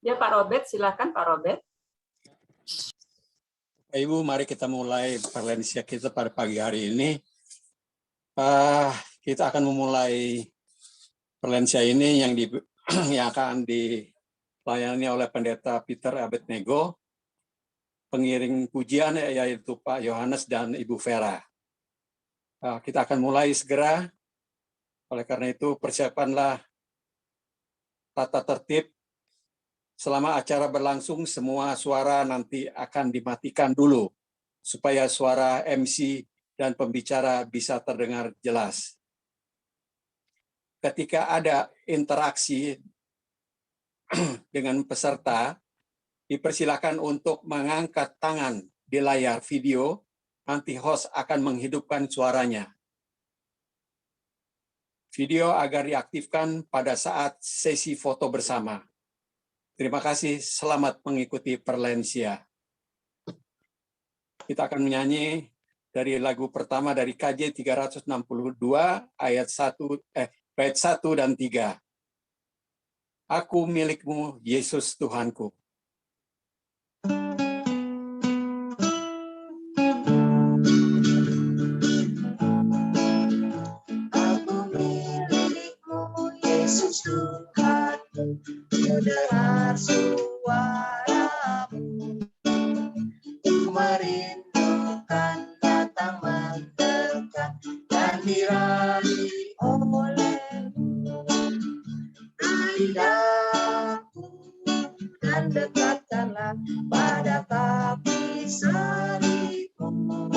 Ya, Pak Robert, silakan Pak Robert. Ibu, mari kita mulai perlensia kita pada pagi hari ini. Kita akan memulai perlensia ini yang akan dilayani oleh Pendeta Peter Abednego, pengiring pujian yaitu Pak Yohanes dan Ibu Vera. Kita akan mulai segera. Oleh karena itu, persiapanlah tata tertib. Selama acara berlangsung, semua suara nanti akan dimatikan dulu, supaya suara MC dan pembicara bisa terdengar jelas. Ketika ada interaksi dengan peserta, dipersilakan untuk mengangkat tangan di layar video, nanti host akan menghidupkan suaranya. Video agar diaktifkan pada saat sesi foto bersama. Terima kasih, selamat mengikuti perlensia. Kita akan menyanyi dari lagu pertama dari KJ 362 bait 1 dan 3. Aku milikmu, Yesus Tuhanku. Aku milikmu, Yesus Tuhanku, mendengar suaramu, ku merindukan datang mendekat dan diraih olehmu. Raih daku dan dekatkanlah pada kaki salibmu.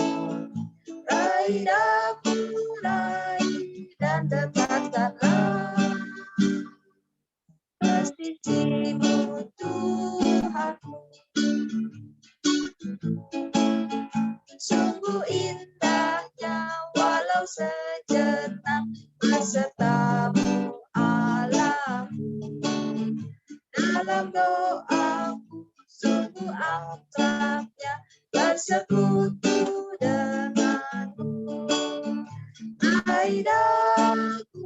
Raih daku, raih dan dekatkanlah ke sisimu Tuhanku. Sungguh indahnya walau sejenak besertamu Allahku. Dalam doaku sungguh akrabnya bersekutu denganmu. Raih daku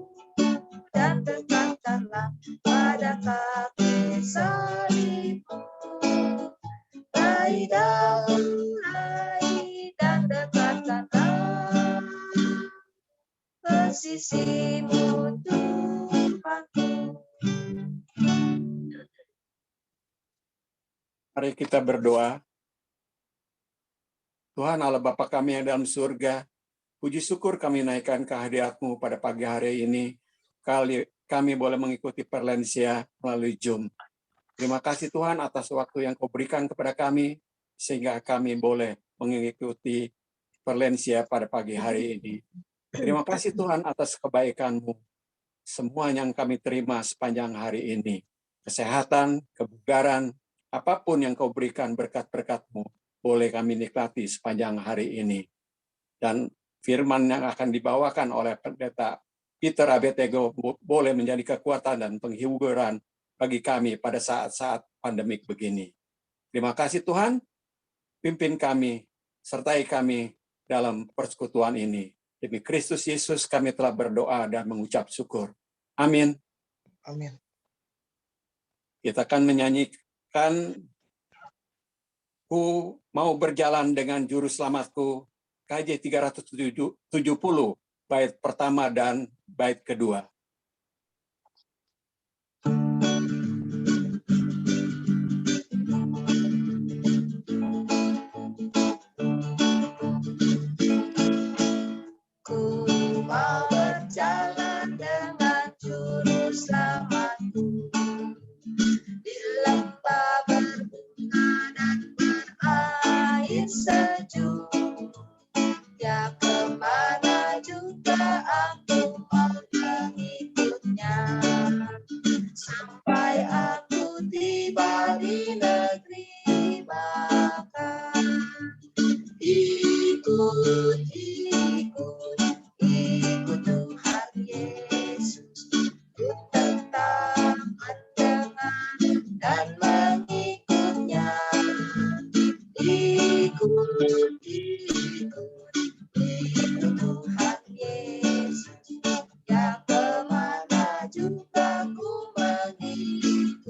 dan dekatkanlah pada kaki salibmu. Raih daku, raih dan dekatkanlah ke sisimu Tuhanku. Mari kita berdoa. Tuhan Allah Bapa kami yang dalam surga, puji syukur kami naikkan kehadirat-Mu pada pagi hari ini. Kami boleh mengikuti perlensia melalui Zoom. Terima kasih Tuhan atas waktu yang Kau berikan kepada kami, sehingga kami boleh mengikuti perlensia pada pagi hari ini. Terima kasih Tuhan atas kebaikan-Mu, semua yang kami terima sepanjang hari ini. Kesehatan, kebugaran, apapun yang Kau berikan berkat-berkat-Mu, boleh kami nikmati sepanjang hari ini. Dan firman yang akan dibawakan oleh Pendeta Peter Abednego boleh menjadi kekuatan dan penghiburan bagi kami pada saat-saat pandemik begini. Terima kasih Tuhan, pimpin kami, sertai kami dalam persekutuan ini. Demi Kristus Yesus kami telah berdoa dan mengucap syukur. Amin. Amin. Kita akan menyanyikan Ku mau berjalan dengan juru selamatku, KJ 370, bait pertama dan bait kedua. Ku mau berjalan dengan juru selamatku di lembah berbunga dan berair sejuk. Ya kemana juga aku mau mengikutnya, sampai aku tiba di negeri makan. Ikut, ikut Tuhan Yesus, ku tetap mendengar dan mengikutnya. Ikut, ikut Tuhan Yesus, ya kemana juga ku mengikutnya.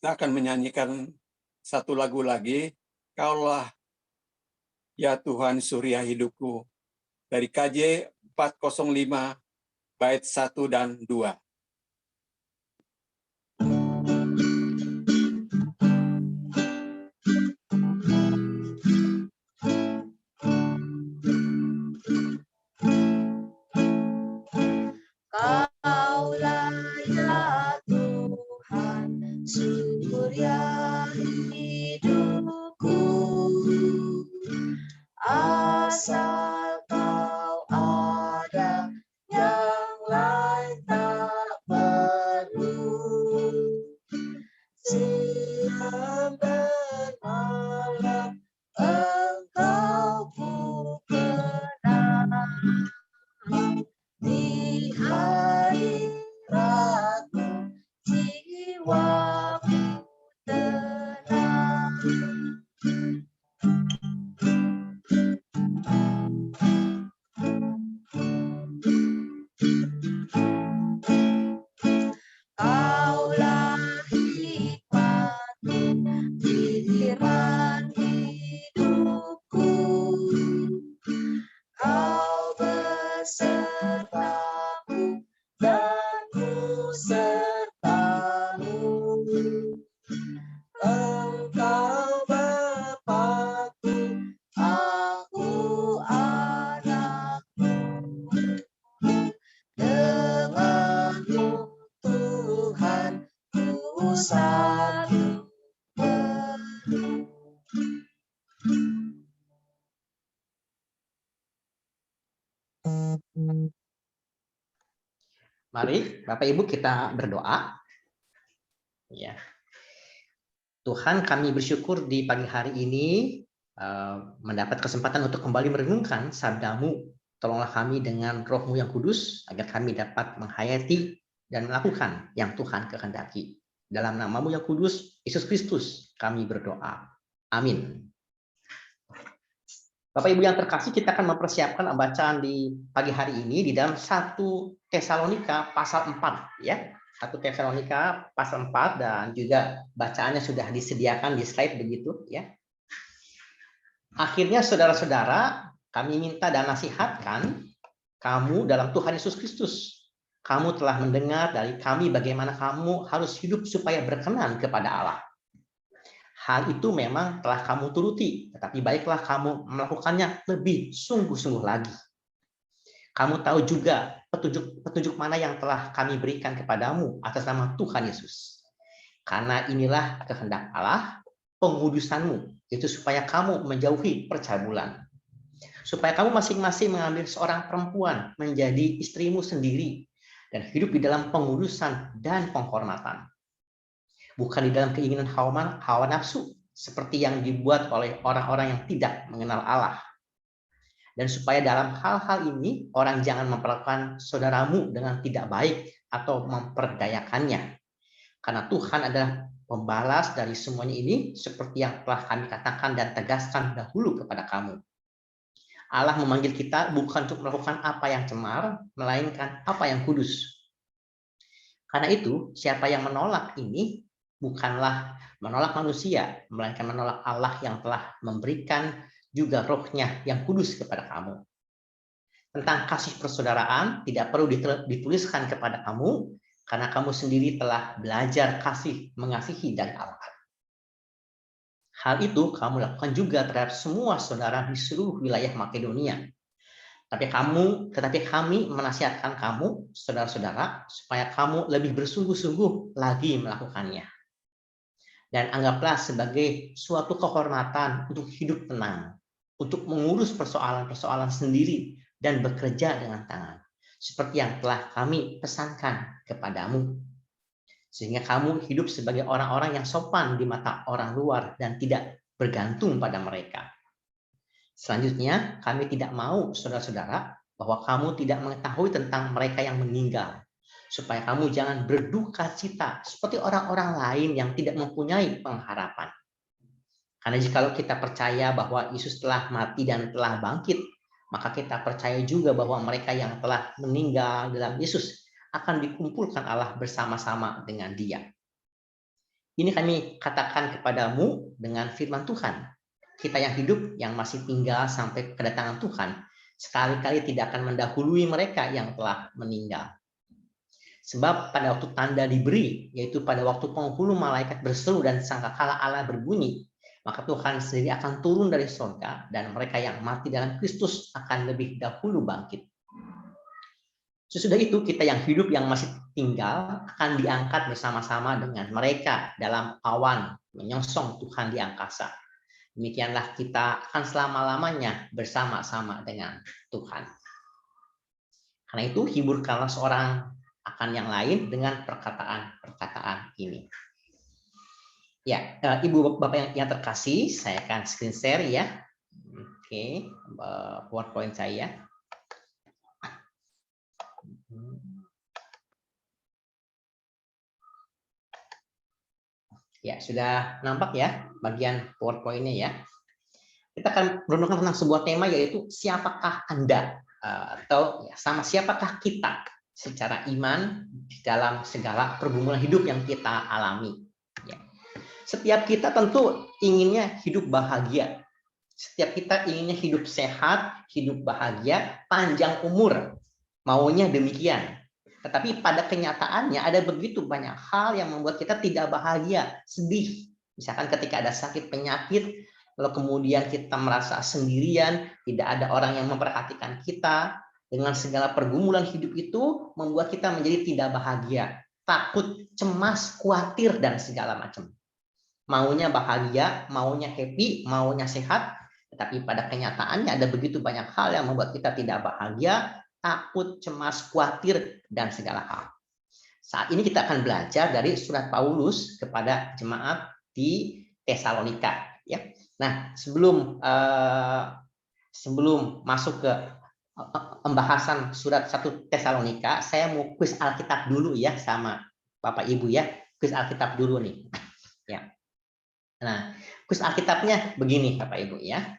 Kita akan menyanyikan satu lagu lagi, Kaulah ya Tuhan Surya Hidupku, dari KJ 405 bait 1 dan 2. Kaulah ya Tuhan, surya hidupku, asal Kau ada, yang lain tak perlu. Siang dan malam Engkau ku kenal, di hari ragu jiwaku tenang. Kaulah hikmatku, pikiran hidupku, Kau besertaku dan ku sertamu. Engkau Bapakku, aku anakmu. Denganmu Tuhan, ku satu penuh. Mari Bapak Ibu kita berdoa. Ya. Tuhan, kami bersyukur di pagi hari ini mendapat kesempatan untuk kembali merenungkan sabda-Mu. Tolonglah kami dengan Roh-Mu yang kudus agar kami dapat menghayati dan melakukan yang Tuhan kehendaki. Dalam nama-Mu yang kudus, Yesus Kristus, kami berdoa. Amin. Bapak Ibu yang terkasih, kita akan mempersiapkan bacaan di pagi hari ini di dalam 1 Tesalonika pasal 4 ya. 1 Tesalonika pasal 4 dan juga bacaannya sudah disediakan di slide begitu ya. Akhirnya saudara-saudara, kami minta dan nasihatkan kamu dalam Tuhan Yesus Kristus. Kamu telah mendengar dari kami bagaimana kamu harus hidup supaya berkenan kepada Allah. Hal itu memang telah kamu turuti, tetapi baiklah kamu melakukannya lebih sungguh-sungguh lagi. Kamu tahu juga petunjuk mana yang telah kami berikan kepadamu atas nama Tuhan Yesus. Karena inilah kehendak Allah, pengudusanmu, yaitu supaya kamu menjauhi percabulan. Supaya kamu masing-masing mengambil seorang perempuan menjadi istrimu sendiri dan hidup di dalam pengudusan dan penghormatan. Bukan di dalam keinginan hawa nafsu, seperti yang dibuat oleh orang-orang yang tidak mengenal Allah. Dan supaya dalam hal-hal ini, orang jangan memperlakukan saudaramu dengan tidak baik atau memperdayakannya. Karena Tuhan adalah pembalas dari semuanya ini, seperti yang telah kami katakan dan tegaskan dahulu kepada kamu. Allah memanggil kita bukan untuk melakukan apa yang cemar, melainkan apa yang kudus. Karena itu, siapa yang menolak ini, bukanlah menolak manusia, melainkan menolak Allah yang telah memberikan juga Roh-Nya yang kudus kepada kamu. Tentang kasih persaudaraan tidak perlu dituliskan kepada kamu, karena kamu sendiri telah belajar kasih mengasihi dari Allah. Hal itu kamu lakukan juga terhadap semua saudara di seluruh wilayah Makedonia. Tetapi kami menasihatkan kamu, saudara-saudara, supaya kamu lebih bersungguh-sungguh lagi melakukannya. Dan anggaplah sebagai suatu kehormatan untuk hidup tenang, untuk mengurus persoalan-persoalan sendiri dan bekerja dengan tangan, seperti yang telah kami pesankan kepadamu. Sehingga kamu hidup sebagai orang-orang yang sopan di mata orang luar dan tidak bergantung pada mereka. Selanjutnya, kami tidak mau, saudara-saudara, bahwa kamu tidak mengetahui tentang mereka yang meninggal, supaya kamu jangan berduka cita seperti orang-orang lain yang tidak mempunyai pengharapan. Karena jikalau kita percaya bahwa Yesus telah mati dan telah bangkit, maka kita percaya juga bahwa mereka yang telah meninggal dalam Yesus akan dikumpulkan Allah bersama-sama dengan Dia. Ini kami katakan kepadamu dengan firman Tuhan. Kita yang hidup, yang masih tinggal sampai kedatangan Tuhan, sekali-kali tidak akan mendahului mereka yang telah meninggal. Sebab pada waktu tanda diberi, yaitu pada waktu penghulu malaikat berseru dan sangkakala Allah berbunyi, maka Tuhan sendiri akan turun dari surga dan mereka yang mati dalam Kristus akan lebih dahulu bangkit. Sesudah itu kita yang hidup yang masih tinggal akan diangkat bersama-sama dengan mereka dalam awan menyongsong Tuhan di angkasa. Demikianlah kita akan selama-lamanya bersama-sama dengan Tuhan. Karena itu hiburkanlah seorang akan yang lain dengan perkataan-perkataan ini. Ya, Ibu Bapak yang terkasih, saya akan screen share ya. Oke, PowerPoint saya. Ya, sudah nampak ya bagian PowerPoint-nya ya. Kita akan merenungkan tentang sebuah tema, yaitu siapakah Anda, atau sama siapakah kita secara iman di dalam segala pergumulan hidup yang kita alami. Ya. Setiap kita tentu inginnya hidup bahagia. Setiap kita inginnya hidup sehat, hidup bahagia, panjang umur. Maunya demikian. Tetapi pada kenyataannya ada begitu banyak hal yang membuat kita tidak bahagia, sedih. Misalkan ketika ada sakit penyakit, lalu kemudian kita merasa sendirian, tidak ada orang yang memperhatikan kita. Dengan segala pergumulan hidup itu membuat kita menjadi tidak bahagia, takut, cemas, khawatir, dan segala macam. Maunya bahagia, maunya happy, maunya sehat, tetapi pada kenyataannya ada begitu banyak hal yang membuat kita tidak bahagia, takut, cemas, khawatir, dan segala hal. Saat ini kita akan belajar dari surat Paulus kepada jemaat di Tesalonika. Ya. Nah, sebelum masuk ke pembahasan surat 1 Tesalonika, saya mau kuis Alkitab dulu ya sama Bapak Ibu ya. Kuis Alkitab dulu nih. Ya. Nah, kuis Alkitabnya begini Bapak Ibu ya.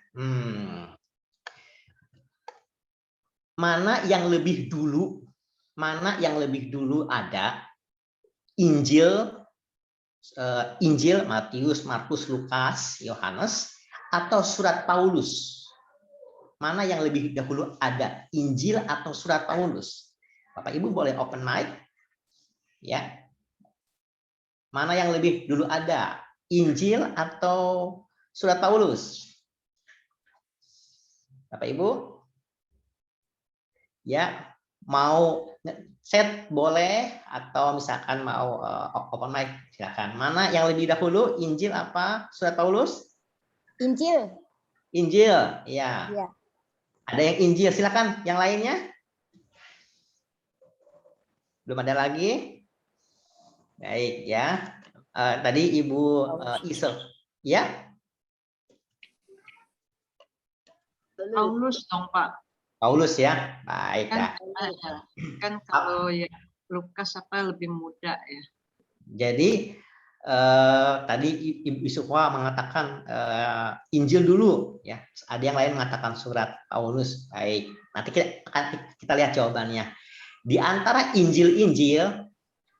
Mana yang lebih dulu ada Injil Matius, Markus, Lukas, Yohanes, atau surat Paulus? Mana yang lebih dahulu ada Injil atau surat Paulus? Bapak Ibu boleh open mic ya. Mana yang lebih dulu ada Injil atau surat Paulus? Bapak Ibu ya, mau set boleh, atau misalkan mau open mic silakan. Mana yang lebih dahulu, Injil apa surat Paulus? Injil. Injil ya. Ya. Ada yang Injil, silakan. Yang lainnya belum ada lagi. Baik ya. Tadi Ibu Isel ya. Paulus dong Pak. Paulus ya, baik ya. Kan kalau ya Lukas apa lebih muda ya. Jadi tadi Ibu Isukwa mengatakan Injil dulu ya. Ada yang lain mengatakan surat Paulus. Baik. Nanti kita lihat jawabannya. Di antara Injil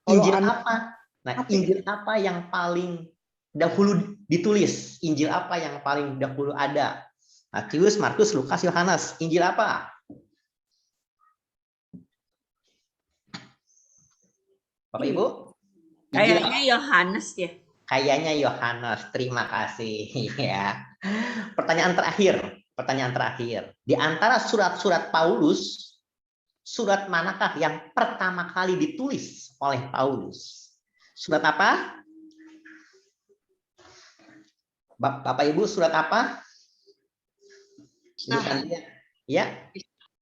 apa? Nah, Injil apa yang paling dahulu ditulis? Injil apa yang paling dahulu ada? Matius, Markus, Lukas, Yohanes. Injil apa? Bapak Ibu? Kayaknya Yohanes ya. Kayaknya Yohanes. Terima kasih ya. Pertanyaan terakhir. Di antara surat-surat Paulus, surat manakah yang pertama kali ditulis oleh Paulus? Surat apa? Bapak Ibu, surat apa? Ya.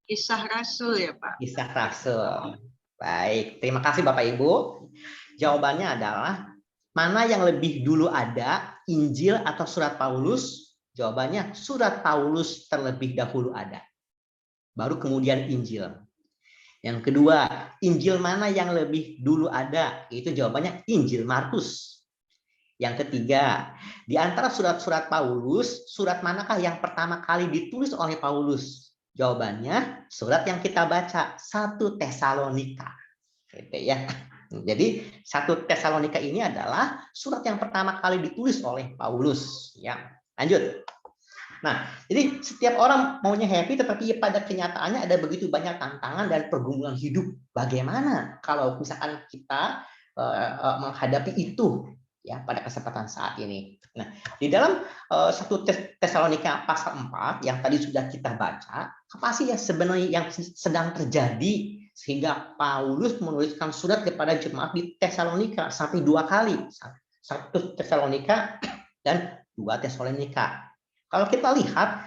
Kisah Rasul ya Pak. Kisah Rasul. Baik, terima kasih Bapak Ibu. Jawabannya adalah mana yang lebih dulu ada, Injil atau surat Paulus? Jawabannya surat Paulus terlebih dahulu ada. Baru kemudian Injil. Yang kedua, Injil mana yang lebih dulu ada? Itu jawabannya Injil Markus. Yang ketiga, di antara surat-surat Paulus, surat manakah yang pertama kali ditulis oleh Paulus? Jawabannya surat yang kita baca, 1 Tesalonika. Gitu ya. Jadi 1 Tesalonika ini adalah surat yang pertama kali ditulis oleh Paulus. Ya, lanjut. Nah, jadi setiap orang maunya happy, tetapi pada kenyataannya ada begitu banyak tantangan dan pergumulan hidup. Bagaimana kalau misalkan kita menghadapi itu ya pada kesempatan saat ini? Nah, di dalam 1 Tesalonika pasal 4 yang tadi sudah kita baca, apa sih ya sebenarnya yang sedang terjadi sehingga Paulus menuliskan surat kepada jemaat di Tesalonika sampai 2 kali, 1 Tesalonika dan 2 Tesalonika. Kalau kita lihat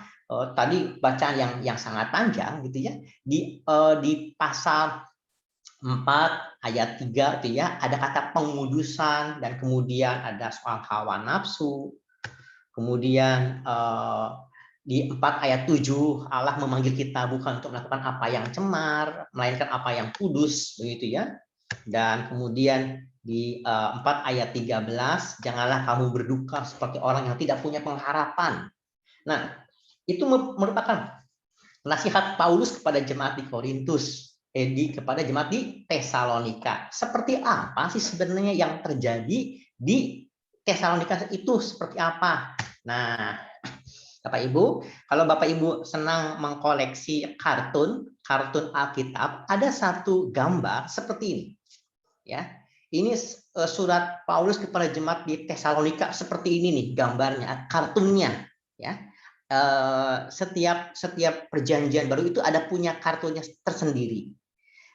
tadi bacaan yang sangat panjang gitu ya, di pasal 4 ayat 3 itu ya ada kata pengudusan, dan kemudian ada soal hawa nafsu. Kemudian di 4 ayat 7 Allah memanggil kita bukan untuk melakukan apa yang cemar, melainkan apa yang kudus, begitu ya. Dan kemudian di 4 ayat 13 janganlah kamu berduka seperti orang yang tidak punya pengharapan. Nah, itu merupakan nasihat Paulus kepada jemaat di Korintus, kepada jemaat di Tesalonika. Seperti apa sih sebenarnya yang terjadi di Tesalonika itu, seperti apa? Nah, Bapak Ibu, kalau Bapak Ibu senang mengkoleksi kartun Alkitab, ada satu gambar seperti ini. Ya. Ini surat Paulus kepada jemaat di Tesalonika seperti ini nih gambarnya, kartunnya, ya. Setiap perjanjian baru itu ada punya kartunya tersendiri.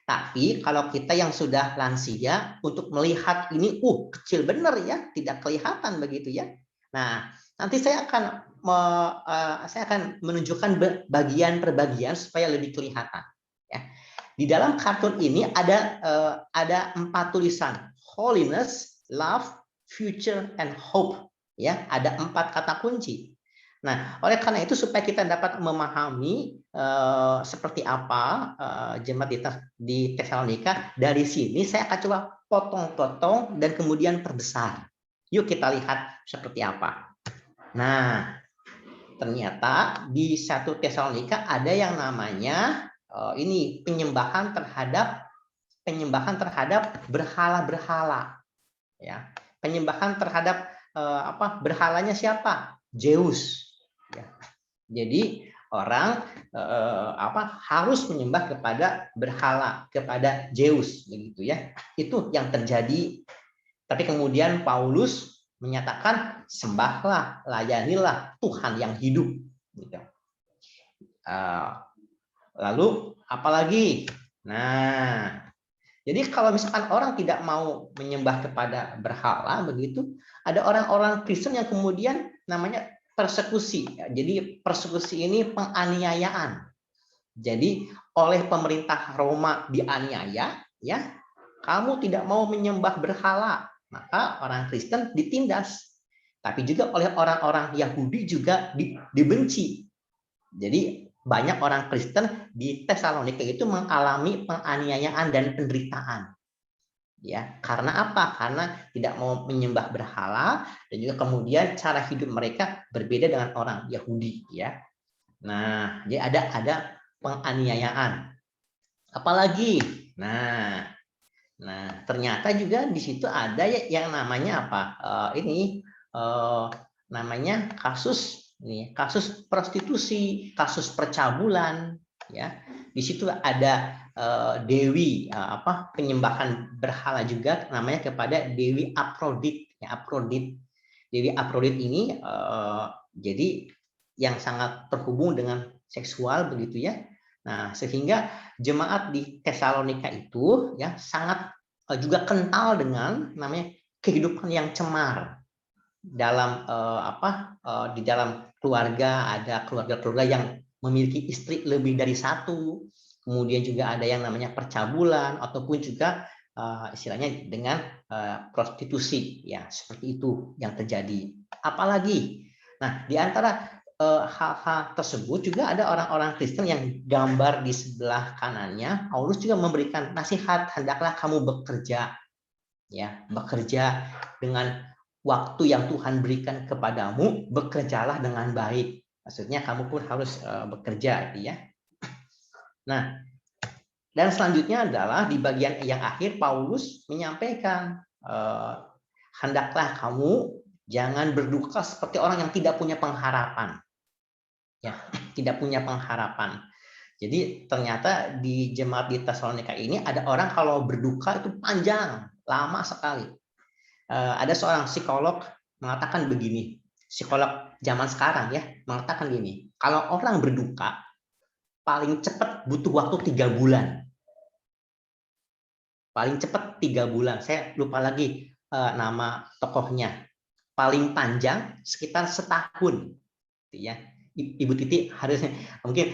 Tapi kalau kita yang sudah lansia untuk melihat ini, kecil benar ya, tidak kelihatan begitu ya. Nah, nanti saya akan menunjukkan bagian per bagian supaya lebih kelihatan. Ya. Di dalam kartun ini ada 4 tulisan: holiness, love, future, and hope. Ya, ada 4 kata kunci. Nah, oleh karena itu supaya kita dapat memahami seperti apa jemaat di Tesalonika, dari sini saya akan coba potong-potong dan kemudian perbesar. Yuk kita lihat seperti apa. Nah, ternyata di 1 Tesalonika ada yang namanya ini penyembahan terhadap berhala-berhala. Ya, penyembahan terhadap berhalanya siapa? Zeus. Ya. Jadi orang harus menyembah kepada berhala, kepada Zeus, begitu ya. Itu yang terjadi. Tapi kemudian Paulus menyatakan sembahlah, layanilah Tuhan yang hidup. Gitu. Lalu apalagi? Nah, jadi kalau misalkan orang tidak mau menyembah kepada berhala, begitu, ada orang-orang Kristen yang kemudian namanya persekusi. Jadi persekusi ini penganiayaan. Jadi oleh pemerintah Roma dianiaya, ya, kamu tidak mau menyembah berhala, maka orang Kristen ditindas. Tapi juga oleh orang-orang Yahudi juga dibenci. Jadi banyak orang Kristen di Tesalonika itu mengalami penganiayaan dan penderitaan. Ya, karena apa? Karena tidak mau menyembah berhala, dan juga kemudian cara hidup mereka berbeda dengan orang Yahudi, ya. Nah, jadi ada penganiayaan. Apalagi? Nah, ternyata juga di situ ada yang namanya apa? Namanya kasus prostitusi, kasus percabulan, ya. Di situ ada dewi penyembahan berhala juga, namanya kepada Dewi Afrodit. Ya, Dewi Afrodit ini jadi yang sangat terhubung dengan seksual, begitu ya. Nah, sehingga jemaat di Tesalonika itu ya sangat juga kental dengan namanya kehidupan yang cemar. Dalam di dalam keluarga ada keluarga-keluarga yang memiliki istri lebih dari 1. Kemudian juga ada yang namanya percabulan, ataupun juga istilahnya dengan prostitusi, ya, seperti itu yang terjadi. Apalagi, nah, di antara hal-hal tersebut juga ada orang-orang Kristen yang gambar di sebelah kanannya. Paulus juga memberikan nasihat, hendaklah kamu bekerja, ya, bekerja dengan waktu yang Tuhan berikan kepadamu, bekerjalah dengan baik. Maksudnya kamu pun harus bekerja, ya. Nah, Dan selanjutnya adalah di bagian yang akhir Paulus menyampaikan, hendaklah kamu jangan berduka seperti orang yang tidak punya pengharapan. Ya, tidak punya pengharapan. Jadi ternyata di jemaat di Tesalonika ini ada orang kalau berduka itu panjang, lama sekali. Ada seorang psikolog mengatakan begini, psikolog zaman sekarang ya, mengatakan gini, kalau orang berduka paling cepat butuh waktu 3 bulan. Paling cepat 3 bulan. Saya lupa lagi nama tokohnya. Paling panjang sekitar setahun. Ya. Ibu Titi harusnya mungkin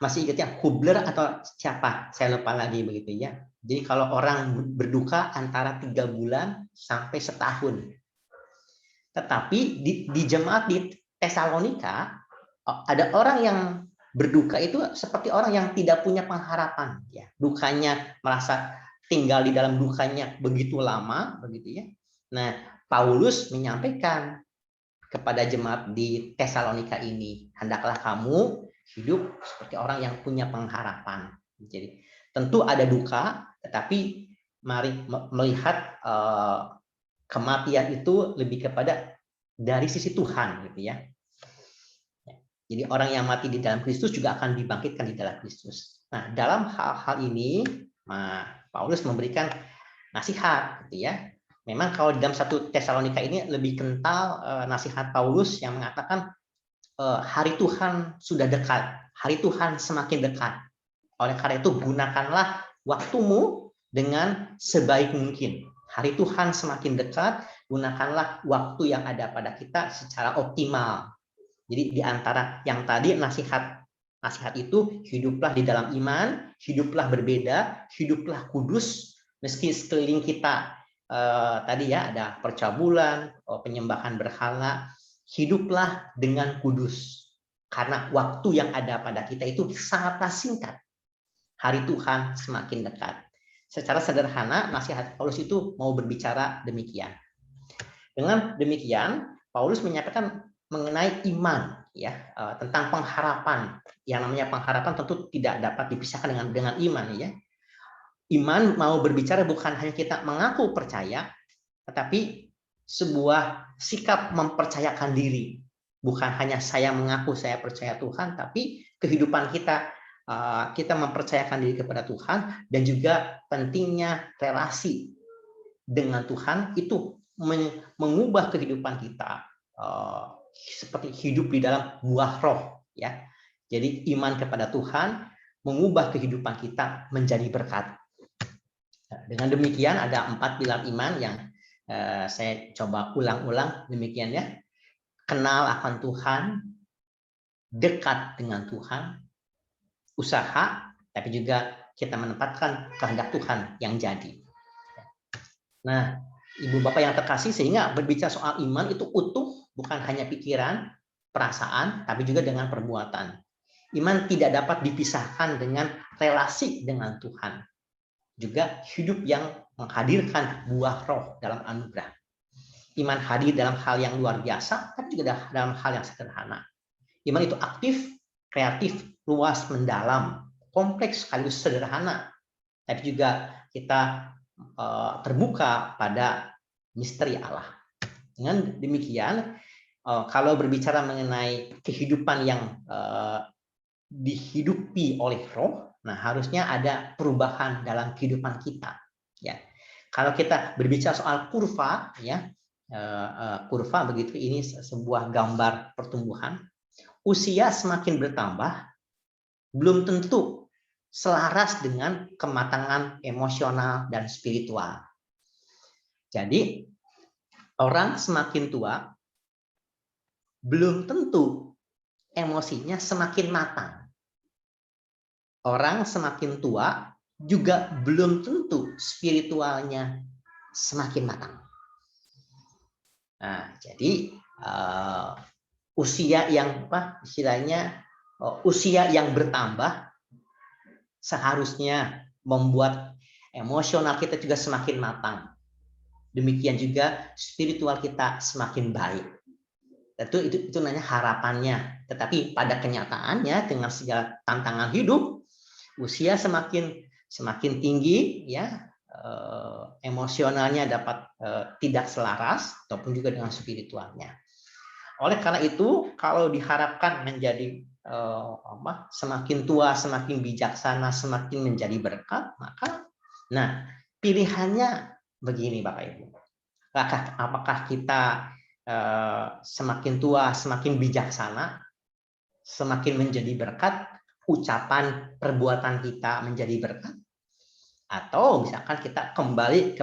masih ingatnya Hubler atau siapa? Saya lupa lagi begitu ya. Jadi kalau orang berduka antara 3 bulan sampai setahun. Tetapi di jemaat di Tesalonika ada orang yang berduka itu seperti orang yang tidak punya pengharapan. Ya. Dukanya merasa tinggal di dalam dukanya begitu lama, begitu ya. Nah, Paulus menyampaikan kepada jemaat di Tesalonika ini, hendaklah kamu hidup seperti orang yang punya pengharapan. Jadi tentu ada duka, tetapi mari melihat kematian itu lebih kepada dari sisi Tuhan, gitu ya. Jadi orang yang mati di dalam Kristus juga akan dibangkitkan di dalam Kristus. Nah, dalam hal-hal ini, Paulus memberikan nasihat, gitu ya. Memang kalau di dalam 1 Tesalonika ini lebih kental nasihat Paulus yang mengatakan hari Tuhan sudah dekat, hari Tuhan semakin dekat. Oleh karena itu gunakanlah waktumu dengan sebaik mungkin. Hari Tuhan semakin dekat, gunakanlah waktu yang ada pada kita secara optimal. Jadi di antara yang tadi nasihat itu, hiduplah di dalam iman, hiduplah berbeda, hiduplah kudus, meski sekeliling kita tadi ya ada percabulan, penyembahan berhala, hiduplah dengan kudus. Karena waktu yang ada pada kita itu sangatlah singkat. Hari Tuhan semakin dekat. Secara sederhana, nasihat Paulus itu mau berbicara demikian. Dengan demikian, Paulus menyampaikan mengenai iman, ya, tentang pengharapan. Yang namanya pengharapan tentu tidak dapat dipisahkan dengan iman, ya. Iman mau berbicara bukan hanya kita mengaku percaya, tetapi sebuah sikap mempercayakan diri. Bukan hanya saya mengaku saya percaya Tuhan, tapi kehidupan kita mempercayakan diri kepada Tuhan, dan juga pentingnya relasi dengan Tuhan itu mengubah kehidupan kita seperti hidup di dalam buah roh, ya. Jadi iman kepada Tuhan mengubah kehidupan kita menjadi berkat. Dengan demikian ada 4 pilar iman yang saya coba ulang-ulang demikian ya. Kenal akan Tuhan, dekat dengan Tuhan, usaha, tapi juga kita menempatkan kehendak Tuhan yang jadi. Nah, Ibu Bapak yang terkasih, sehingga berbicara soal iman itu utuh, bukan hanya pikiran, perasaan, tapi juga dengan perbuatan. Iman tidak dapat dipisahkan dengan relasi dengan Tuhan. Juga hidup yang menghadirkan buah roh dalam anugerah. Iman hadir dalam hal yang luar biasa, tapi juga dalam hal yang sederhana. Iman itu aktif, kreatif, luas, mendalam, kompleks sekaligus sederhana. Tapi juga kita terbuka pada misteri Allah. Dengan demikian, kalau berbicara mengenai kehidupan yang dihidupi oleh roh, nah harusnya ada perubahan dalam kehidupan kita. Ya, kalau kita berbicara soal kurva, ya, kurva begitu, ini sebuah gambar pertumbuhan. Usia semakin bertambah, belum tentu selaras dengan kematangan emosional dan spiritual. Jadi orang semakin tua, belum tentu emosinya semakin matang. Orang semakin tua juga belum tentu spiritualnya semakin matang. Nah, jadi usia yang usia yang bertambah seharusnya membuat emosional kita juga semakin matang. Demikian juga spiritual kita semakin baik. Tentu itu namanya harapannya. Tetapi pada kenyataannya dengan segala tantangan hidup, usia semakin semakin tinggi ya emosionalnya dapat tidak selaras ataupun juga dengan spiritualnya. Oleh karena itu, kalau diharapkan menjadi semakin tua, semakin bijaksana, semakin menjadi berkat, maka pilihannya begini Bapak Ibu. Apakah kita semakin tua, semakin bijaksana, semakin menjadi berkat, ucapan perbuatan kita menjadi berkat, atau misalkan kita kembali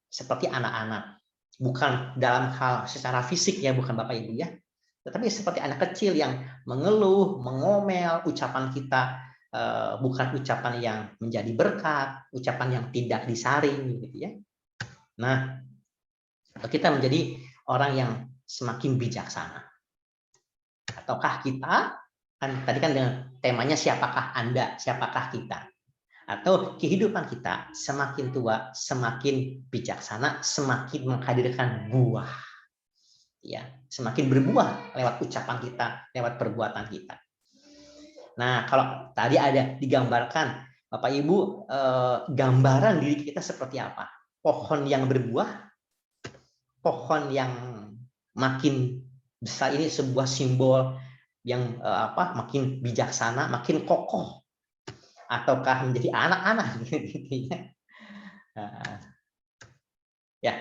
seperti anak-anak, bukan dalam hal secara fisik ya, bukan Bapak Ibu ya, tetapi seperti anak kecil yang mengeluh, mengomel, ucapan kita bukan ucapan yang menjadi berkat, ucapan yang tidak disaring gitu ya. Nah, kita menjadi orang yang semakin bijaksana. Ataukah kita, kan tadi kan dengan temanya siapakah Anda, siapakah kita? Atau kehidupan kita semakin tua, semakin bijaksana, semakin menghadirkan buah. Ya, semakin berbuah lewat ucapan kita, lewat perbuatan kita. Nah, kalau tadi ada digambarkan, Bapak Ibu, gambaran diri kita seperti apa? Pohon yang berbuah, pohon yang makin besar, ini sebuah simbol yang makin bijaksana, makin kokoh, ataukah menjadi anak-anak gitu ya.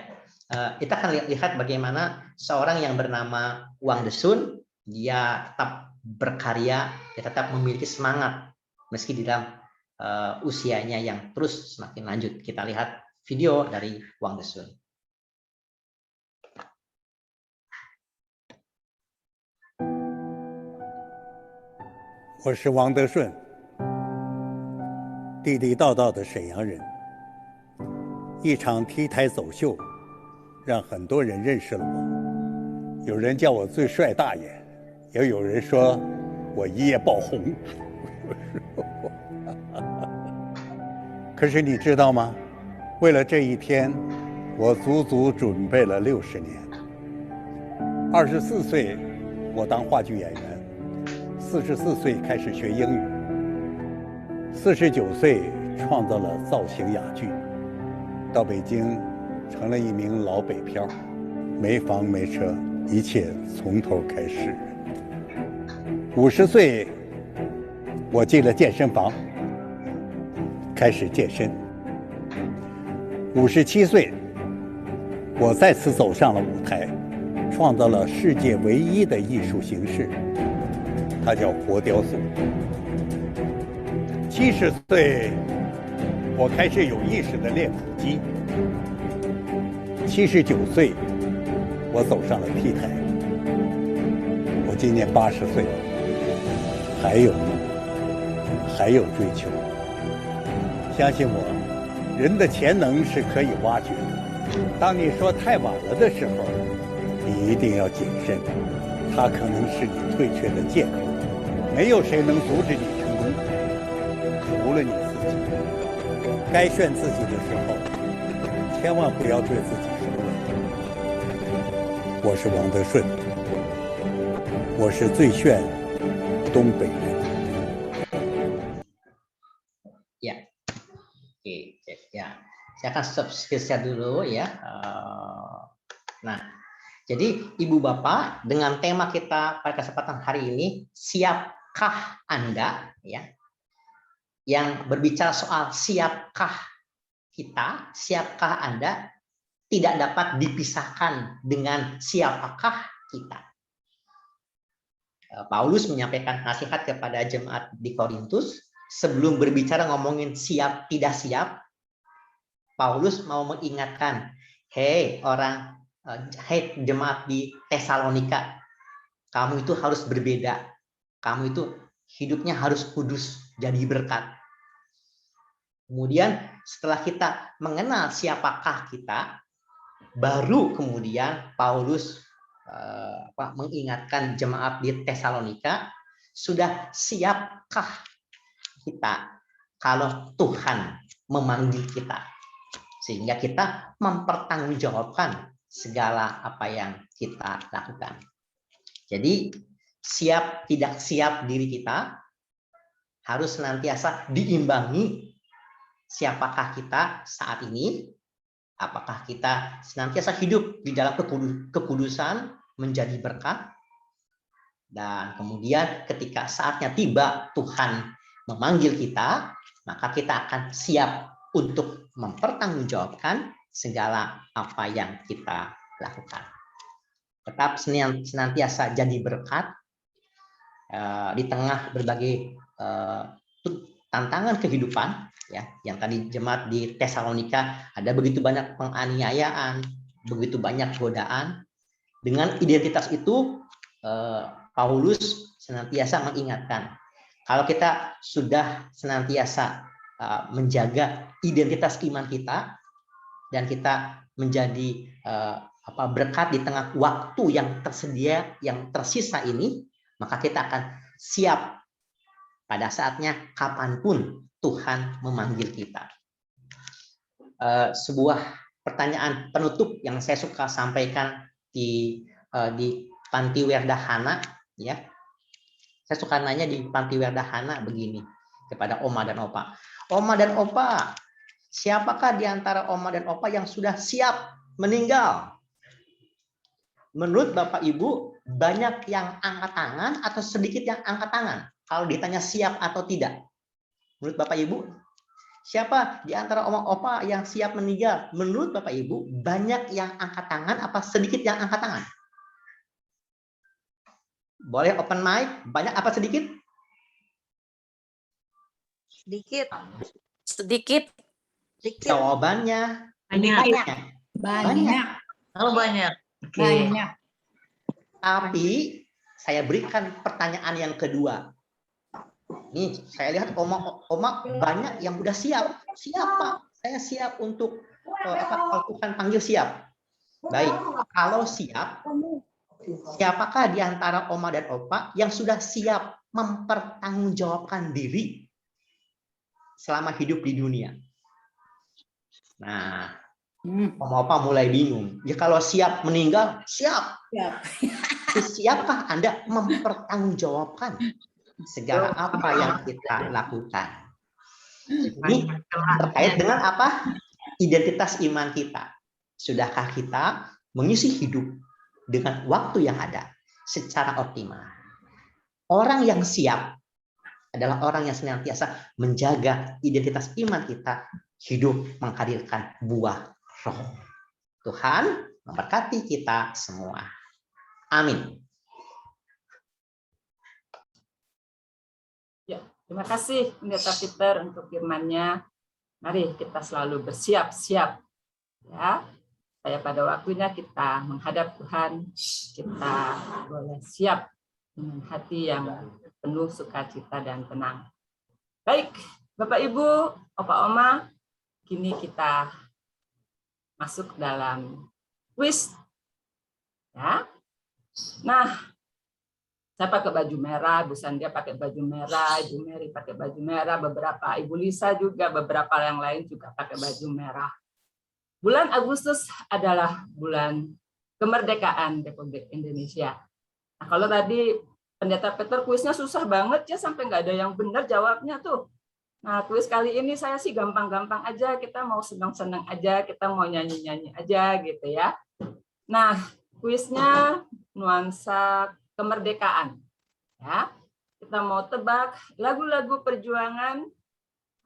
Kita akan lihat bagaimana seorang yang bernama Wang Desun, dia tetap berkarya, dia tetap memiliki semangat meski di dalam usianya yang terus semakin lanjut. Kita lihat video dari Wang Desun. 我是王德顺，地地道道的沈阳人。一场 T 台走秀，让很多人认识了我。有人叫我最帅大爷，也有人说我一夜爆红。可是你知道吗？为了这一天，我足足准备了60年。24岁，我当话剧演员。 44岁开始学英语，49岁创造了造型哑剧，到北京成了一名老北漂，没房没车，一切从头开始。50岁，我进了健身房，开始健身。57岁，我再次走上了舞台，创造了世界唯一的艺术形式。 它叫活雕塑。70岁，我开始有意识地练腹肌。79岁，我走上了 T 台。我今年80岁了，还有梦，还有追求。相信我，人的潜能是可以挖掘的。当你说太晚了的时候，你一定要谨慎，它可能是你退却的借口。 没有谁能阻止你成功，除了你自己。该炫自己的时候，千万不要对自己说软。我是王德顺，我是最炫东北人。Ya, oke, ya. Saya akan stop share dulu ya. Nah, jadi Ibu Bapak, dengan tema kita pada kesempatan hari ini, siapkah Anda, ya, yang berbicara soal siapkah kita, siapkah Anda, tidak dapat dipisahkan dengan siapakah kita. Paulus menyampaikan nasihat kepada jemaat di Korintus, sebelum berbicara ngomongin siap tidak siap, Paulus mau mengingatkan, hei jemaat di Tesalonika, kamu itu harus berbeda. Kamu itu hidupnya harus kudus, jadi berkat. Kemudian setelah kita mengenal siapakah kita, baru kemudian Paulus mengingatkan jemaat di Tesalonika, sudah siapkah kita kalau Tuhan memanggil kita, sehingga kita mempertanggungjawabkan segala apa yang kita lakukan. Jadi siap tidak siap diri kita harus senantiasa diimbangi. Siapakah kita saat ini? Apakah kita senantiasa hidup di dalam kekudusan, menjadi berkat? Dan kemudian ketika saatnya tiba Tuhan memanggil kita, maka kita akan siap untuk mempertanggungjawabkan segala apa yang kita lakukan. Tetap senantiasa jadi berkat di tengah berbagai tantangan kehidupan, ya, yang tadi jemaat di Tesalonika ada begitu banyak penganiayaan, begitu banyak godaan. Dengan identitas itu Paulus senantiasa mengingatkan, kalau kita sudah senantiasa menjaga identitas iman kita dan kita menjadi berkat di tengah waktu yang tersedia, yang tersisa ini, maka kita akan siap pada saatnya kapanpun Tuhan memanggil kita. Sebuah pertanyaan penutup yang saya suka sampaikan di Panti Werdahana, ya. Saya suka nanya di Panti Werdahana begini kepada Oma dan Opa. Oma dan Opa, siapakah di antara Oma dan Opa yang sudah siap meninggal? Menurut Bapak Ibu, banyak yang angkat tangan atau sedikit yang angkat tangan? Kalau ditanya siap atau tidak. Menurut Bapak Ibu, siapa di antara Oma Opa yang siap meninggal? Menurut Bapak Ibu, banyak yang angkat tangan apa sedikit yang angkat tangan? Boleh open mic, banyak apa sedikit? Sedikit. Sedikit. Jawabannya Banyak. Banyak. Oh, banyak. Banyak. Tapi saya berikan pertanyaan yang kedua. Nih, saya lihat Oma banyak yang udah siap. Siapa? Saya siap untuk kalau Tuhan panggil siap. Baik, kalau siap, siapakah di antara Oma dan Opa yang sudah siap mempertanggungjawabkan diri selama hidup di dunia? Nah, Oma Opa mulai bingung. Ya kalau siap meninggal, siap. Siapkah Anda mempertanggungjawabkan segala apa yang kita lakukan? Ini terkait dengan apa? Identitas iman kita. Sudahkah kita mengisi hidup dengan waktu yang ada secara optimal? Orang yang siap adalah orang yang senantiasa menjaga identitas iman kita, hidup menghadirkan buah roh. Tuhan memberkati kita semua. Amin. Ya, terima kasih Pendeta Peter untuk firman-Nya. Mari kita selalu bersiap-siap, ya. Supaya pada waktunya kita menghadap Tuhan, kita boleh siap dengan hati yang penuh sukacita dan tenang. Baik, Bapak Ibu, Opa Oma, kini kita masuk dalam kuis. Ya. Nah, saya pakai baju merah, Bu Sandia pakai baju merah, Ibu Mary pakai baju merah, beberapa Ibu Lisa juga, beberapa yang lain juga pakai baju merah. Bulan Agustus adalah bulan kemerdekaan Republik Indonesia. Nah, kalau tadi Pendeta Peter kuisnya susah banget ya, sampai nggak ada yang benar jawabnya tuh. Nah, kuis kali ini saya sih gampang-gampang aja, kita mau senang-senang aja, kita mau nyanyi-nyanyi aja gitu ya. Nah, kuisnya nuansa kemerdekaan. Ya, kita mau tebak lagu-lagu perjuangan.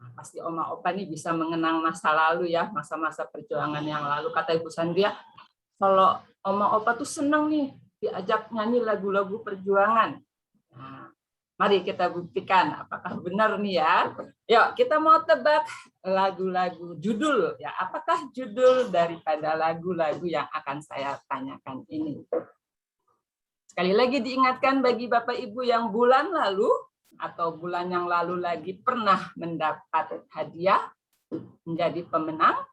Nah, pasti Oma Opa nih bisa mengenang masa lalu ya, masa-masa perjuangan yang lalu. Kata Ibu Sandria, kalau Oma Opa tuh senang nih diajak nyanyi lagu-lagu perjuangan. Nah, mari kita buktikan apakah benar nih ya. Yuk, kita mau tebak lagu-lagu judul ya. Apakah judul daripada lagu-lagu yang akan saya tanyakan ini? Sekali lagi diingatkan bagi Bapak Ibu yang bulan lalu atau bulan yang lalu lagi pernah mendapat hadiah menjadi pemenang,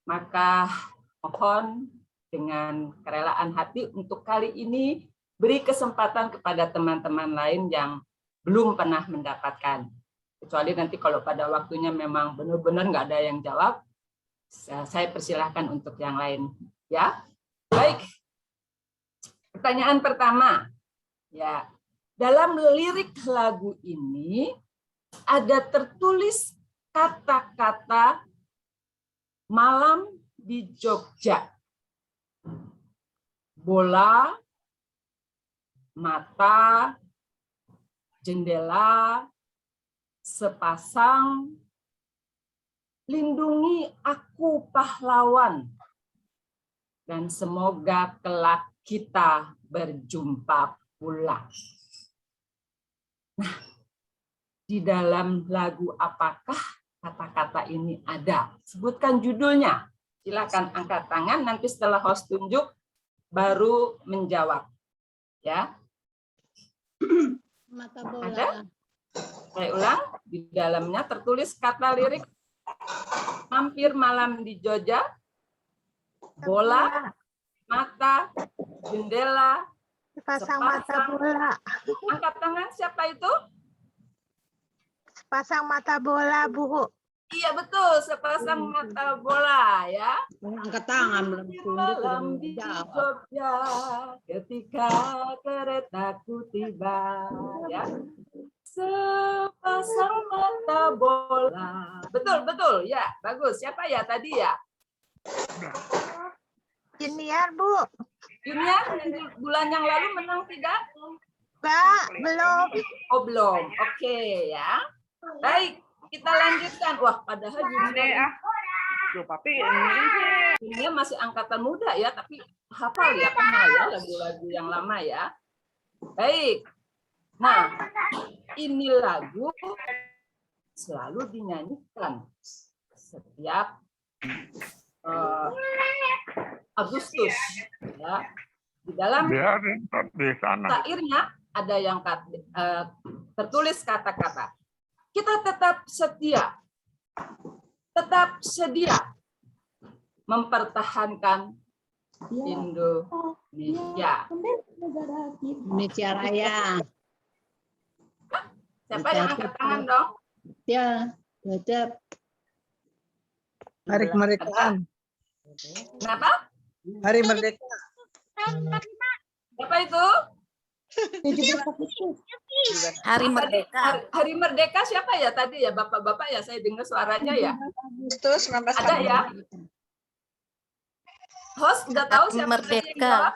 maka mohon dengan kerelaan hati untuk kali ini beri kesempatan kepada teman-teman lain yang belum pernah mendapatkan. Kecuali nanti kalau pada waktunya memang benar-benar nggak ada yang jawab, saya persilahkan untuk yang lain. Ya, baik. Pertanyaan pertama, ya, dalam lirik lagu ini ada tertulis kata-kata malam di Jogja. Bola, mata, jendela, sepasang, lindungi aku pahlawan, dan semoga kelak kita berjumpa pula. Nah, di dalam lagu apakah kata-kata ini ada? Sebutkan judulnya. Silakan angkat tangan, nanti setelah host tunjuk baru menjawab. Ya. Mata bola. Ada? Saya ulang, di dalamnya tertulis kata lirik mampir malam di Jogja, bola, mata, jendela, Sepasang mata bola. Angkat tangan, siapa itu? Sepasang mata bola, Bu. Iya betul, sepasang mata bola ya. Angkat tangan belum Malam di Jogja, ketika keretaku tiba, ya. Sepasang mata bola. Betul, betul, ya, bagus. Siapa ya tadi ya? Junior, Bu. Junior, bulan yang lalu menang tidak? Enggak, belum. Oh belum, oke ya. Baik, kita lanjutkan. Wah, padahal Junior ini masih angkatan muda ya, tapi hafal ya, kenal ya lagu-lagu yang lama ya. Baik. Nah, ini lagu selalu dinyanyikan setiap Agustus ya. Di dalam syairnya ada yang tertulis kata-kata. Kita tetap sedia mempertahankan Indonesia. Indonesia Raya. Siapa yang angkat tangan dong? Ya, tetap. Hari kemerdekaan. Kenapa? Hari Merdeka. Siapa itu? Hari Merdeka. Hari Merdeka siapa ya tadi ya? Bapak-bapak ya, saya dengar suaranya ya. Agustus 1945. Ada ya? Host udah tahu siapa tadi yang jawab?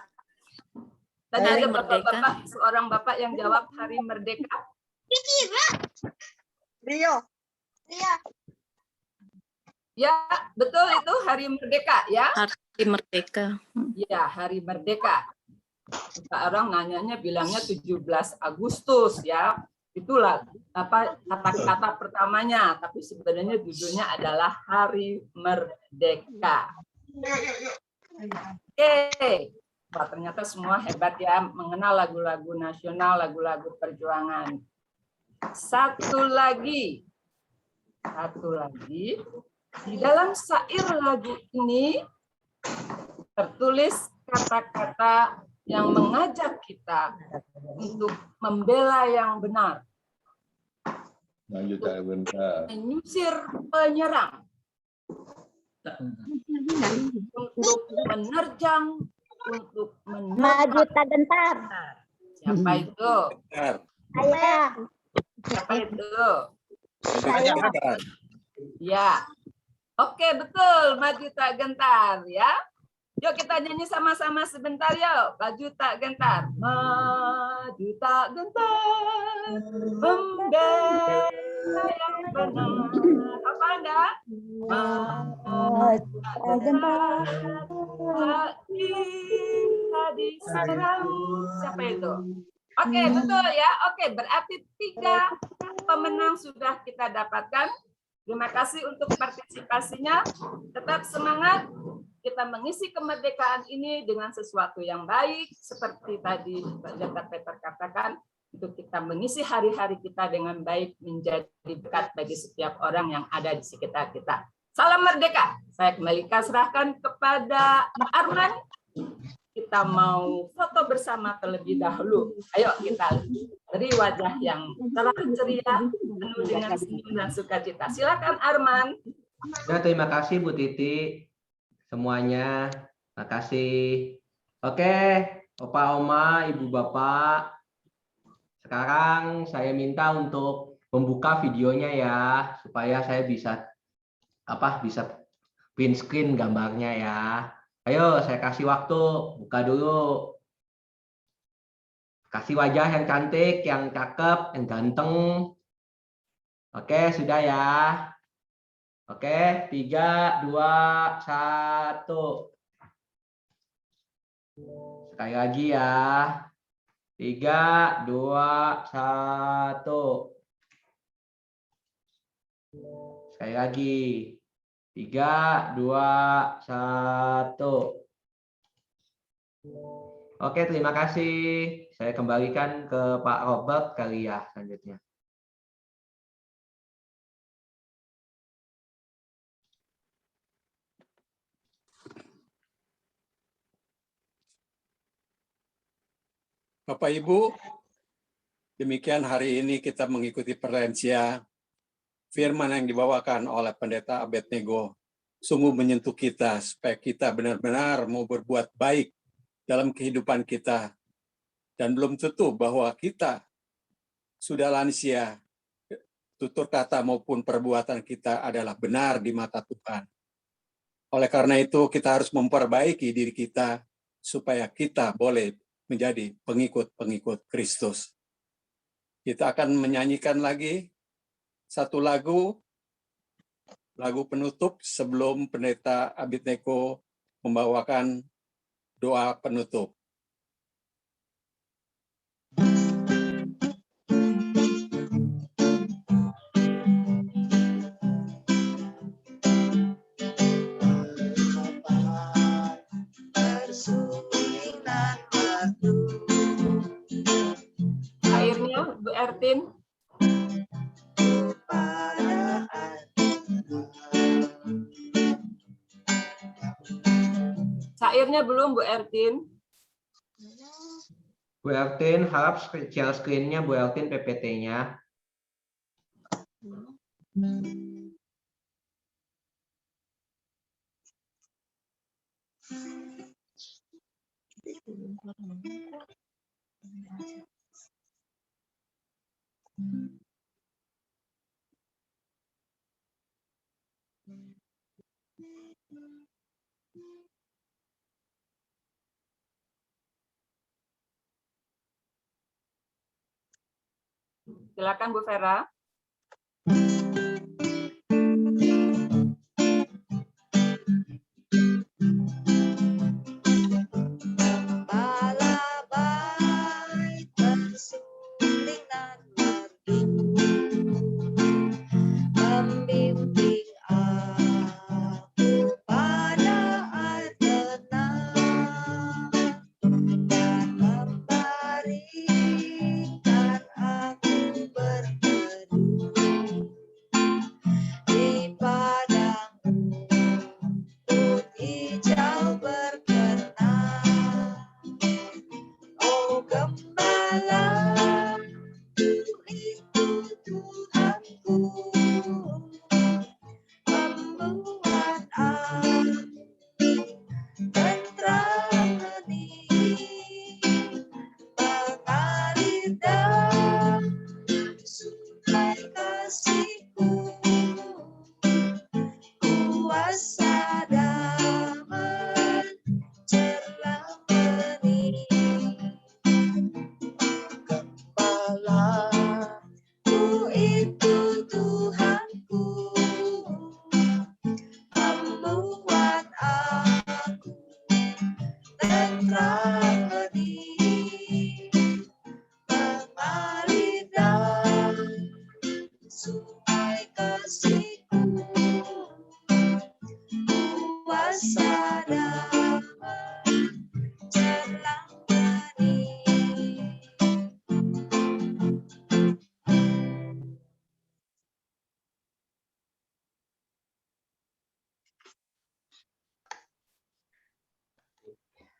Tadi Hari ada Merdeka. bapak-bapak, seorang bapak yang jawab Hari Merdeka. Rio. Iya. Ya, betul itu Hari Merdeka ya. Hari Merdeka. Ya, Hari Merdeka. Orang nanyanya bilangnya 17 Agustus ya. Itulah apa kata-kata pertamanya, tapi sebenarnya judulnya adalah Hari Merdeka. Oke. Wah, ternyata semua hebat ya mengenal lagu-lagu nasional, lagu-lagu perjuangan. Satu lagi. Di dalam syair lagu ini tertulis kata-kata yang mengajak kita untuk membela yang benar, menyusir penyerang, untuk menerjang, untuk Maju tak gentar. Siapa itu? Saya. Siapa itu? Saya. Ya. Oke, betul. Maju tak gentar ya. Yuk kita nyanyi sama-sama sebentar yuk. Maju tak gentar. Maju tak gentar. Membela yang benar. Apa Anda? Maju tak gentar. Diserang. Siapa itu? Oke, betul ya. Oke, berarti 3 pemenang sudah kita dapatkan. Terima kasih untuk partisipasinya. Tetap semangat. Kita mengisi kemerdekaan ini dengan sesuatu yang baik, seperti tadi Pak Jaka Peter katakan, untuk kita mengisi hari-hari kita dengan baik, menjadi berkat bagi setiap orang yang ada di sekitar kita. Salam merdeka. Saya kembalikan serahkan kepada Arman. Kita mau foto bersama terlebih dahulu. Ayo kita beri wajah yang cerah ceria, penuh dengan senyum dan sukacita. Silakan Arman. Ya, terima kasih Bu Titi. Semuanya, makasih. Oke, Opa, Oma, Ibu, Bapak. Sekarang saya minta untuk membuka videonya ya, supaya saya bisa bisa print screen gambarnya ya. Ayo, saya kasih waktu, buka dulu. Kasih wajah yang cantik, yang cakep, yang ganteng. Oke, sudah ya. Oke, 3, 2, 1. Sekali lagi ya. 3, 2, 1. Sekali lagi. 3, 2, 1. Oke, terima kasih. Saya kembalikan ke Pak Robert kali ya selanjutnya. Bapak Ibu, demikian hari ini kita mengikuti perlensia firman yang dibawakan oleh Pendeta Abednego. Sungguh menyentuh kita supaya kita benar-benar mau berbuat baik dalam kehidupan kita. Dan belum tentu bahwa kita sudah lansia, tutur kata maupun perbuatan kita adalah benar di mata Tuhan. Oleh karena itu kita harus memperbaiki diri kita supaya kita boleh menjadi pengikut-pengikut Kristus. Kita akan menyanyikan lagi satu lagu penutup sebelum Pendeta Abednego membawakan doa penutup. Airnya Bu Ertin. Cairnya belum Bu Ertin. Bu Ertin, harap share screen-nya Bu Ertin PPT-nya. Silakan Bu Vera.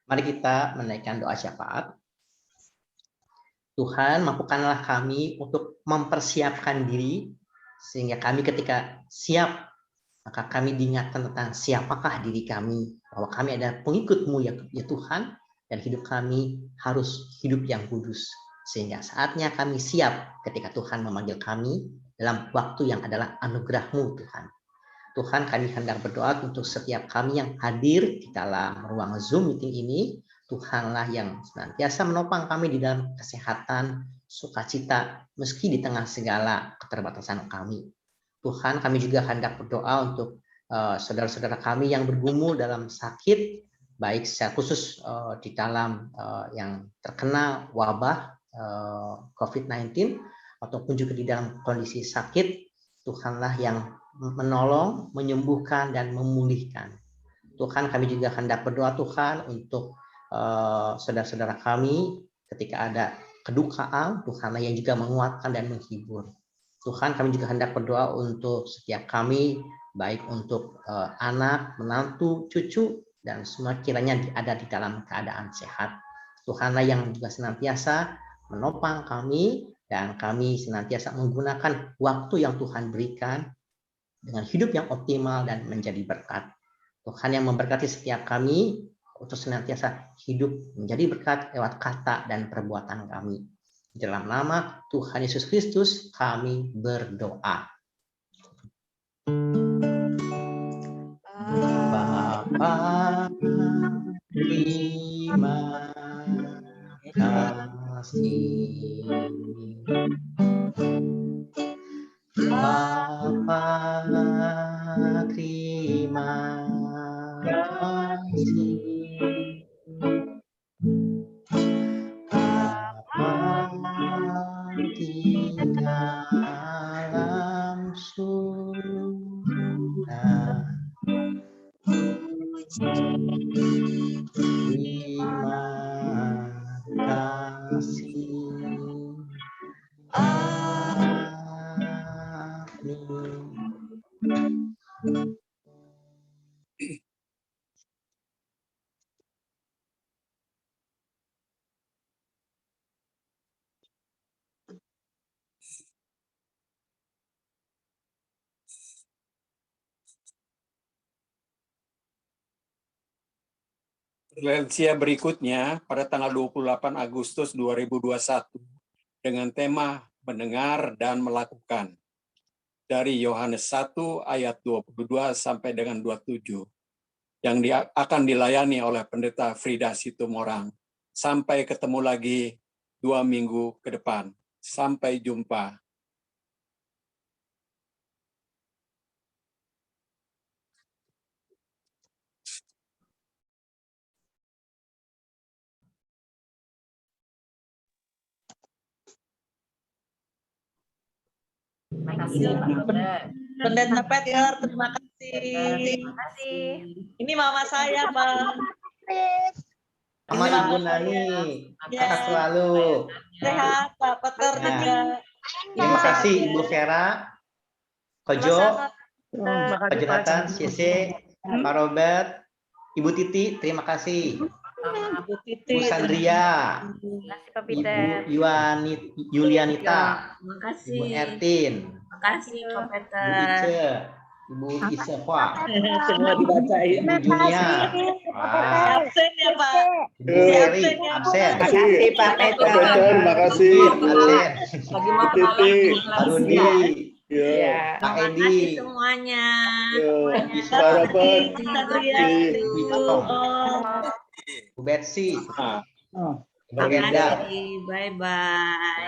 Mari kita menaikkan doa syafaat. Tuhan, mampukanlah kami untuk mempersiapkan diri, sehingga kami ketika siap, maka kami diingatkan tentang siapakah diri kami, bahwa kami adalah pengikut-Mu ya Tuhan, dan hidup kami harus hidup yang kudus. sehingga saatnya kami siap ketika Tuhan memanggil kami dalam waktu yang adalah anugerah-Mu Tuhan. Tuhan, kami hendak berdoa untuk setiap kami yang hadir di dalam ruang Zoom meeting ini. Tuhanlah yang senantiasa menopang kami di dalam kesehatan, sukacita, meski di tengah segala keterbatasan kami. Tuhan, kami juga hendak berdoa untuk saudara-saudara kami yang bergumul dalam sakit, baik secara khusus di dalam yang terkena wabah COVID-19, ataupun juga di dalam kondisi sakit. Tuhanlah yang menolong, menyembuhkan, dan memulihkan. Tuhan, kami juga hendak berdoa Tuhan untuk saudara-saudara kami ketika ada kedukaan. Tuhanlah yang juga menguatkan dan menghibur. Tuhan, kami juga hendak berdoa untuk setiap kami, baik untuk anak, menantu, cucu, dan semua kiranya ada di dalam keadaan sehat. Tuhanlah yang juga senantiasa menopang kami, dan kami senantiasa menggunakan waktu yang Tuhan berikan dengan hidup yang optimal dan menjadi berkat. Tuhan yang memberkati setiap kami untuk senantiasa hidup menjadi berkat lewat kata dan perbuatan kami. Dalam nama Tuhan Yesus Kristus kami berdoa. Bapa, terima kasih. Bapa, terima kasih. Bapa di dalam surga, terima kasih. Amin. Perlensia berikutnya pada tanggal 28 Agustus 2021 dengan tema mendengar dan melakukan. Dari Yohanes 1 ayat 22 sampai dengan 27 yang akan dilayani oleh Pendeta Frida Situmorang. Sampai ketemu lagi 2 minggu ke depan. Sampai jumpa. Terima kasih Pak Robert. Pendeta Peter, terima kasih. Terima kasih. Ini mama saya, Bang. Sama Ibu Nani, sehat selalu. Sehat, Pak Peter Ya. juga. Terima kasih Ibu Vera, Kojo, Terima Pak Jonathan, CC, Pak Robert, Ibu Titi, terima kasih. Bu Titi. Bu Sandria, Terima kasih Pak Ibu Peter. Yulianita, Makasih. Ibu Ertin, Makasih Pak Ibu Peter. Ice, Ibu Isefwa, Semua dibacain. Ibu Junia, wah, Absen ya, Pak. Ibu Mary, absen, Makasih, Pak Peter. Terima kasih. absen, Lagi mau kenalan Pak Rundi, Ya. Pak Makasih Edi, semuanya. Pak Robert. Ibu Itong, Bu Betsy, Bu Genda. Makasih. Bye-bye.